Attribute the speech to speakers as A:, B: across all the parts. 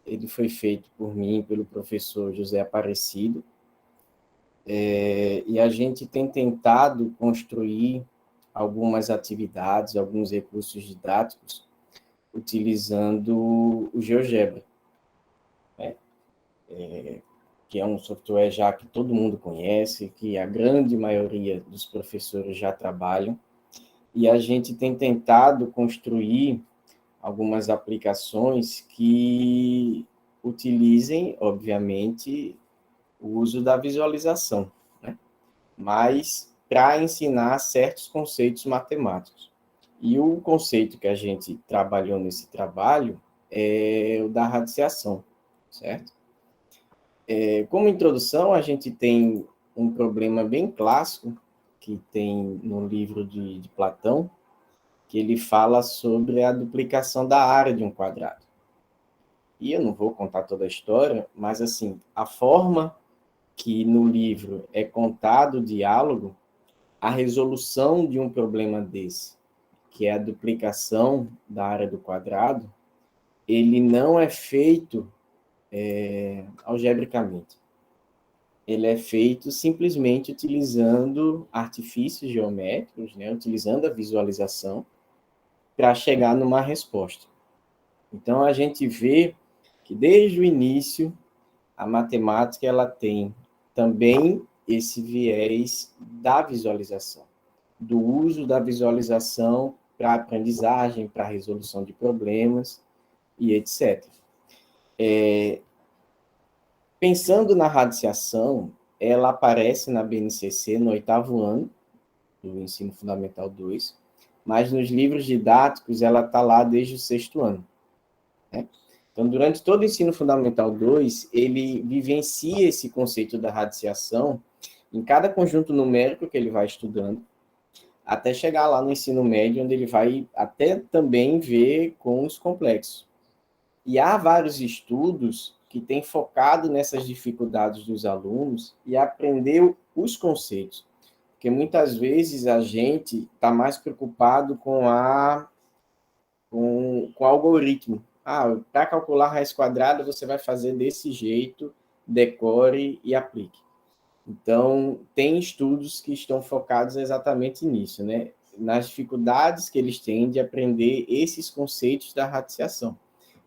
A: ele foi feito por mim, pelo professor José Aparecido, e a gente tem tentado construir algumas atividades, alguns recursos didáticos, utilizando o GeoGebra, né? Que é um software já que todo mundo conhece, que a grande maioria dos professores já trabalham, e a gente tem tentado construir algumas aplicações que utilizem, obviamente, o uso da visualização, né? Mas para ensinar certos conceitos matemáticos. E o conceito que a gente trabalhou nesse trabalho é o da radiciação, certo? Como introdução, a gente tem um problema bem clássico que tem no livro de Platão, que ele fala sobre a duplicação da área de um quadrado. E eu não vou contar toda a história, mas assim, a forma que no livro é contado o diálogo, a resolução de um problema desse, que é a duplicação da área do quadrado, ele não é feito algebricamente. Ele é feito simplesmente utilizando artifícios geométricos, né, utilizando a visualização, para chegar numa resposta. Então, a gente vê que desde o início, a matemática ela tem também esse viés da visualização, do uso da visualização para aprendizagem, para resolução de problemas e etc. Pensando na radiciação, ela aparece na BNCC no 8º ano do Ensino Fundamental 2, mas nos livros didáticos ela está lá desde o 6º ano, né? Então, durante todo o Ensino Fundamental 2, ele vivencia esse conceito da radiciação em cada conjunto numérico que ele vai estudando, até chegar lá no ensino médio, onde ele vai até também ver com os complexos. E há vários estudos que têm focado nessas dificuldades dos alunos e aprender os conceitos. Porque muitas vezes a gente está mais preocupado com o algoritmo. Para calcular raiz quadrada, você vai fazer desse jeito, decore e aplique. Então, tem estudos que estão focados exatamente nisso, né? Nas dificuldades que eles têm de aprender esses conceitos da radiciação,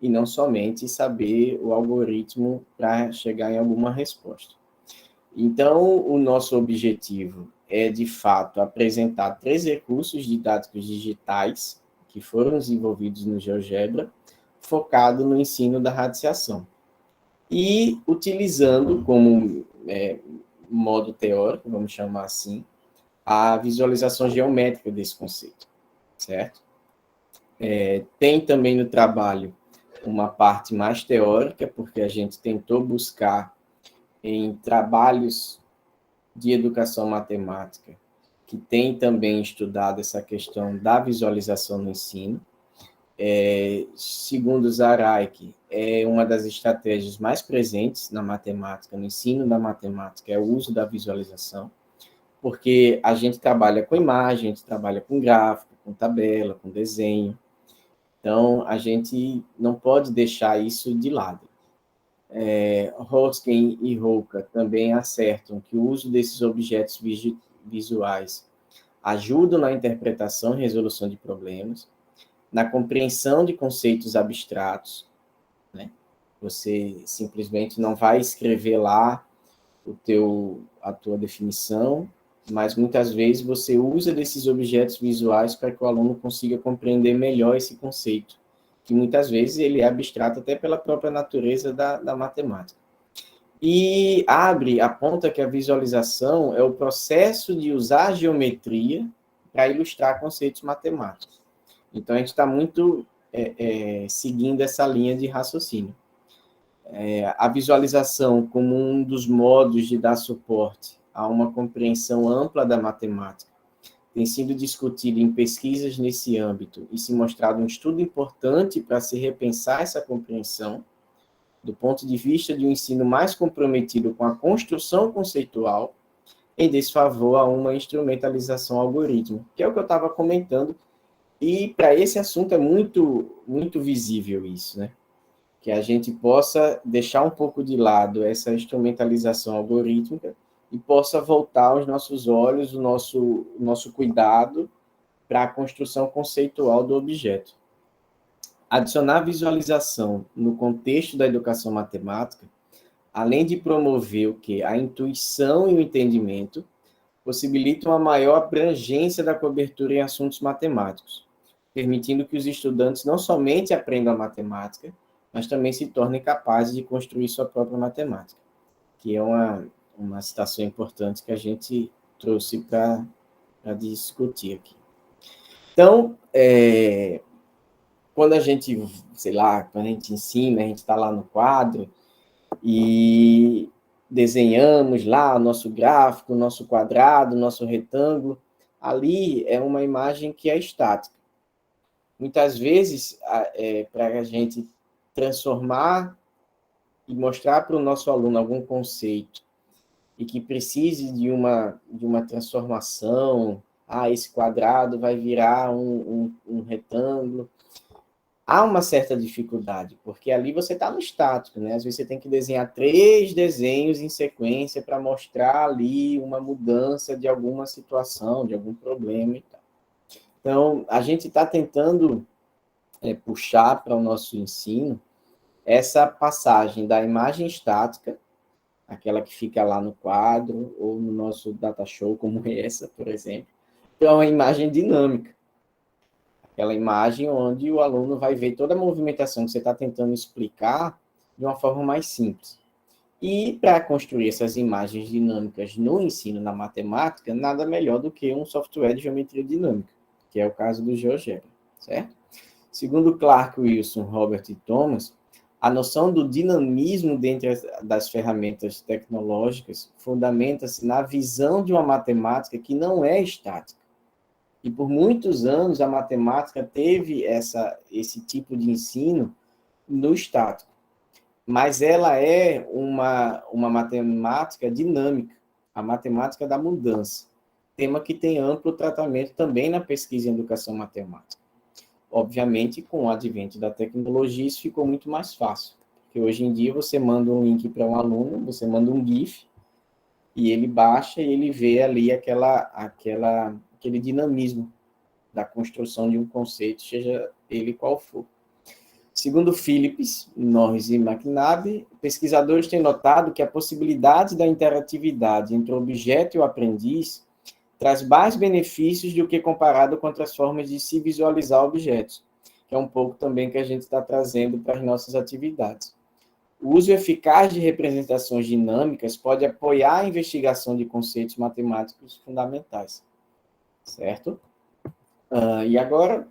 A: e não somente saber o algoritmo para chegar em alguma resposta. Então, o nosso objetivo é, de fato, apresentar 3 recursos didáticos digitais que foram desenvolvidos no GeoGebra, focado no ensino da radiciação. E utilizando como modo teórico, vamos chamar assim, a visualização geométrica desse conceito, certo? Tem também no trabalho uma parte mais teórica, porque a gente tentou buscar em trabalhos de educação matemática, que tem também estudado essa questão da visualização no ensino. Segundo Zaraik, é uma das estratégias mais presentes na matemática, no ensino da matemática, é o uso da visualização, porque a gente trabalha com imagem, a gente trabalha com gráfico, com tabela, com desenho, então a gente não pode deixar isso de lado. Hoskin e Roca também acertam que o uso desses objetos visuais ajuda na interpretação e resolução de problemas, na compreensão de conceitos abstratos, né? Você simplesmente não vai escrever lá a tua definição, mas muitas vezes você usa desses objetos visuais para que o aluno consiga compreender melhor esse conceito, que muitas vezes ele é abstrato até pela própria natureza da matemática. E aponta que a visualização é o processo de usar a geometria para ilustrar conceitos matemáticos. Então, a gente está muito seguindo essa linha de raciocínio. A visualização como um dos modos de dar suporte a uma compreensão ampla da matemática tem sido discutido em pesquisas nesse âmbito e se mostrado um estudo importante para se repensar essa compreensão do ponto de vista de um ensino mais comprometido com a construção conceitual em desfavor a uma instrumentalização algorítmica, que é o que eu estava comentando. E para esse assunto é muito, muito visível isso, né? que a gente possa deixar um pouco de lado essa instrumentalização algorítmica e possa voltar os nossos olhos, o nosso cuidado para a construção conceitual do objeto. Adicionar visualização no contexto da educação matemática, além de promover o quê? A intuição e o entendimento, possibilita uma maior abrangência da cobertura em assuntos matemáticos, permitindo que os estudantes não somente aprendam a matemática, mas também se tornem capazes de construir sua própria matemática, que é uma citação importante que a gente trouxe para discutir aqui. Então, quando a gente, sei lá, quando a gente ensina, a gente está lá no quadro e desenhamos lá o nosso gráfico, o nosso quadrado, o nosso retângulo, ali é uma imagem que é estática. Muitas vezes, para a gente transformar e mostrar para o nosso aluno algum conceito e que precise de uma transformação, esse quadrado vai virar um retângulo, há uma certa dificuldade, porque ali você está no estático, né? Às vezes você tem que desenhar 3 desenhos em sequência para mostrar ali uma mudança de alguma situação, de algum problema e tal. Então, a gente está tentando puxar para o nosso ensino essa passagem da imagem estática, aquela que fica lá no quadro, ou no nosso data show, como essa, por exemplo, para uma imagem dinâmica. Aquela imagem onde o aluno vai ver toda a movimentação que você está tentando explicar de uma forma mais simples. E para construir essas imagens dinâmicas no ensino na matemática, nada melhor do que um software de geometria dinâmica, que é o caso do GeoGebra, certo? Segundo Clark, Wilson, Robert e Thomas, a noção do dinamismo dentro das ferramentas tecnológicas fundamenta-se na visão de uma matemática que não é estática. E por muitos anos a matemática teve esse tipo de ensino no estático. Mas ela é uma matemática dinâmica, a matemática da mudança. Tema que tem amplo tratamento também na pesquisa em educação matemática. Obviamente, com o advento da tecnologia, isso ficou muito mais fácil. Porque hoje em dia você manda um link para um aluno, você manda um GIF, e ele baixa e ele vê ali aquele dinamismo da construção de um conceito, seja ele qual for. Segundo Phillips, Norris e McNabb, pesquisadores têm notado que a possibilidade da interatividade entre o objeto e o aprendiz traz mais benefícios do que comparado com outras formas de se visualizar objetos, que é um pouco também que a gente está trazendo para as nossas atividades. O uso eficaz de representações dinâmicas pode apoiar a investigação de conceitos matemáticos fundamentais, certo? E agora,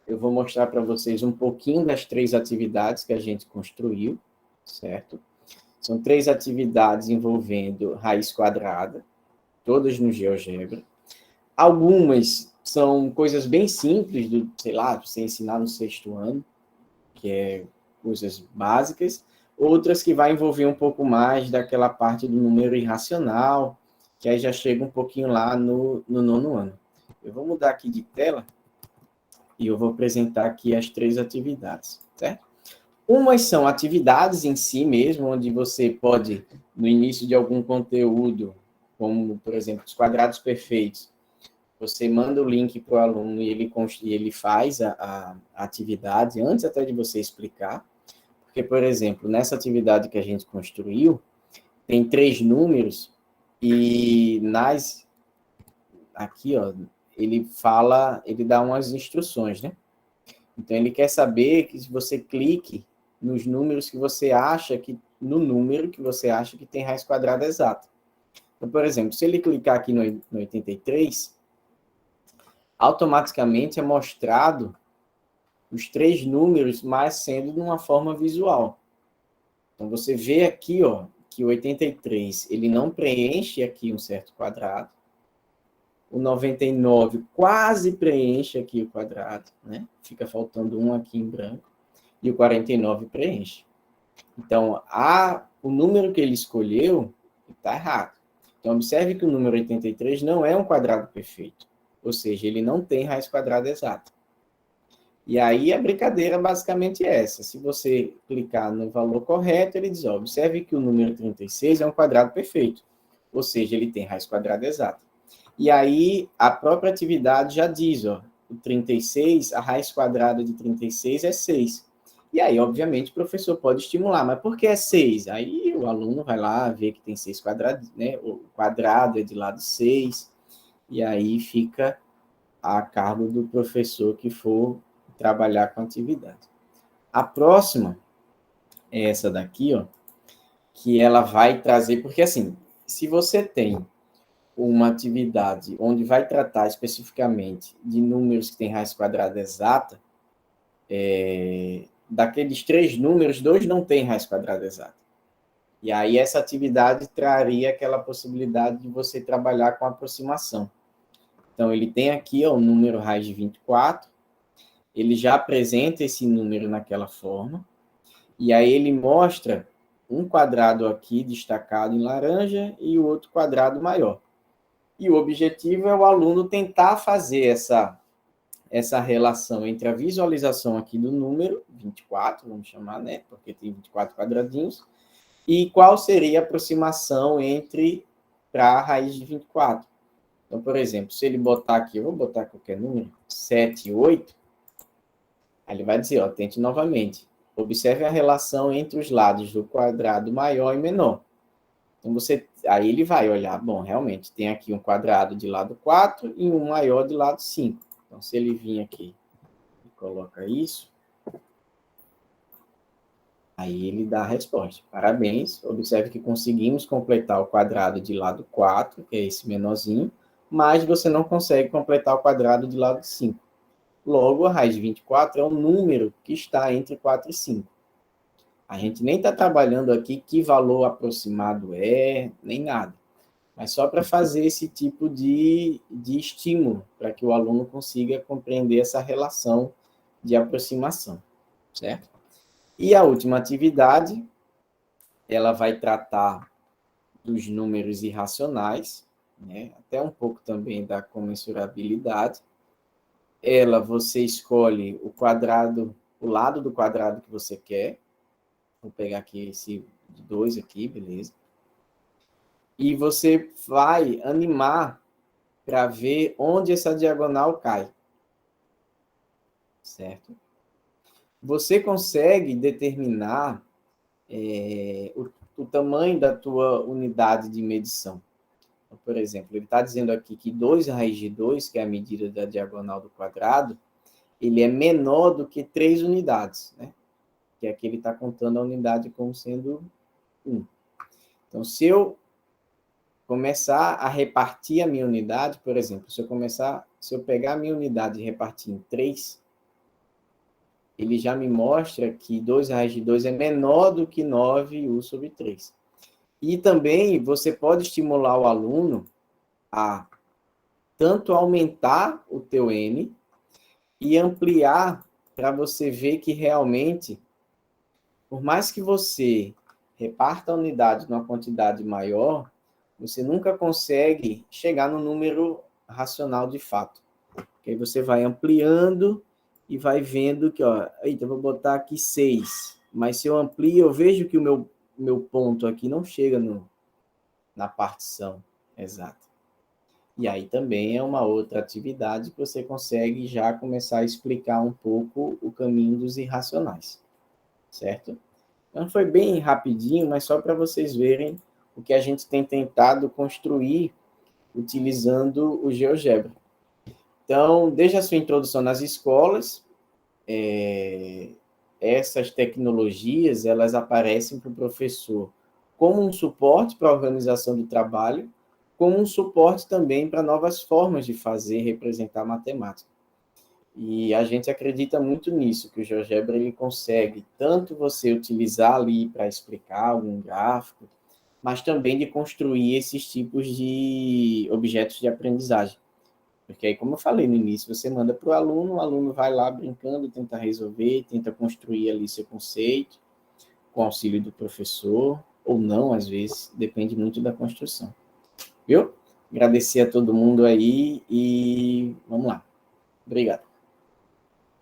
A: eu vou mostrar para vocês um pouquinho das 3 atividades que a gente construiu, certo? São 3 atividades envolvendo raiz quadrada, todas no GeoGebra. Algumas são coisas bem simples, sei lá, você ensinar no 6º ano, que é coisas básicas. Outras que vai envolver um pouco mais daquela parte do número irracional, que aí já chega um pouquinho lá no 9º ano. Eu vou mudar aqui de tela e eu vou apresentar aqui as 3 atividades, certo? Umas são atividades em si mesmo, onde você pode, no início de algum conteúdo, como, por exemplo, os quadrados perfeitos, você manda o link para o aluno e ele faz a atividade antes até de você explicar. Porque, por exemplo, nessa atividade que a gente construiu, tem 3 números e aqui, ó, ele dá umas instruções, né? Então, ele quer saber que se você clique nos números que você acha no número que você acha que tem raiz quadrada exata. Então, por exemplo, se ele clicar aqui no 83, automaticamente é mostrado os 3 números, mas sendo de uma forma visual. Então, você vê aqui, ó, que o 83, ele não preenche aqui um certo quadrado. O 99 quase preenche aqui o quadrado, né? Fica faltando um aqui em branco. E o 49 preenche. Então, o número que ele escolheu está errado. Então, observe que o número 83 não é um quadrado perfeito. Ou seja, ele não tem raiz quadrada exata. E aí a brincadeira basicamente é essa. Se você clicar no valor correto, ele diz, ó, observe que o número 36 é um quadrado perfeito, ou seja, ele tem raiz quadrada exata. E aí a própria atividade já diz, ó, o 36, a raiz quadrada de 36 é 6. E aí, obviamente, o professor pode estimular, mas por que é 6? Aí o aluno vai lá ver que tem 6 quadrados, né? O quadrado é de lado 6, e aí fica a cargo do professor que for trabalhar com a atividade. A próxima é essa daqui, ó, que ela vai trazer, porque assim, se você tem uma atividade onde vai tratar especificamente de números que têm raiz quadrada exata, daqueles 3 números, 2 não têm raiz quadrada exata. E aí essa atividade traria aquela possibilidade de você trabalhar com aproximação. Então, ele tem aqui ó, o número raiz de 24, ele já apresenta esse número naquela forma, e aí ele mostra um quadrado aqui destacado em laranja e o outro quadrado maior. E o objetivo é o aluno tentar fazer essa relação entre a visualização aqui do número, 24, vamos chamar, né? Porque tem 24 quadradinhos, e qual seria a aproximação para a raiz de 24. Então, por exemplo, se ele botar aqui, eu vou botar qualquer número, 7 e 8, aí ele vai dizer, ó, tente novamente. Observe a relação entre os lados do quadrado maior e menor. Então, aí ele vai olhar, bom, realmente, tem aqui um quadrado de lado 4 e um maior de lado 5. Então, se ele vir aqui e coloca isso, aí ele dá a resposta. Parabéns, observe que conseguimos completar o quadrado de lado 4, que é esse menorzinho, mas você não consegue completar o quadrado de lado 5. Logo, a raiz de 24 é um número que está entre 4 e 5. A gente nem está trabalhando aqui que valor aproximado é, nem nada. Mas só para fazer esse tipo de estímulo, para que o aluno consiga compreender essa relação de aproximação, certo? E a última atividade, ela vai tratar dos números irracionais, né? Até um pouco também da comensurabilidade. Você escolhe o quadrado, o lado do quadrado que você quer. Vou pegar aqui esse 2 aqui, beleza? E você vai animar para ver onde essa diagonal cai, certo? Você consegue determinar o tamanho da tua unidade de medição. Então, por exemplo, ele está dizendo aqui que 2 raiz de 2, que é a medida da diagonal do quadrado, ele é menor do que 3 unidades, né? Que aqui ele está contando a unidade como sendo 1. Então, se eu começar a repartir a minha unidade, por exemplo, se eu pegar a minha unidade e repartir em 3, ele já me mostra que 2 raiz de 2 é menor do que 9u sobre 3. E também você pode estimular o aluno a tanto aumentar o teu N e ampliar para você ver que realmente, por mais que você reparta a unidade numa quantidade maior, você nunca consegue chegar no número racional de fato. Porque aí você vai ampliando e vai vendo que, ó, eita, eu vou botar aqui 6, mas se eu amplio, eu vejo que o meu ponto aqui não chega na partição exata. E aí também é uma outra atividade que você consegue já começar a explicar um pouco o caminho dos irracionais, certo? Então foi bem rapidinho, mas só para vocês verem o que a gente tem tentado construir utilizando o GeoGebra. Então, desde a sua introdução nas escolas, essas tecnologias elas aparecem para o professor como um suporte para a organização do trabalho, como um suporte também para novas formas de fazer e representar matemática. E a gente acredita muito nisso, que o GeoGebra ele consegue tanto você utilizar ali para explicar algum gráfico, mas também de construir esses tipos de objetos de aprendizagem. Porque aí, como eu falei no início, você manda para o aluno vai lá brincando, tenta resolver, tenta construir ali seu conceito, com auxílio do professor, ou não, às vezes, depende muito da construção. Viu? Agradecer a todo mundo aí e vamos lá. Obrigado.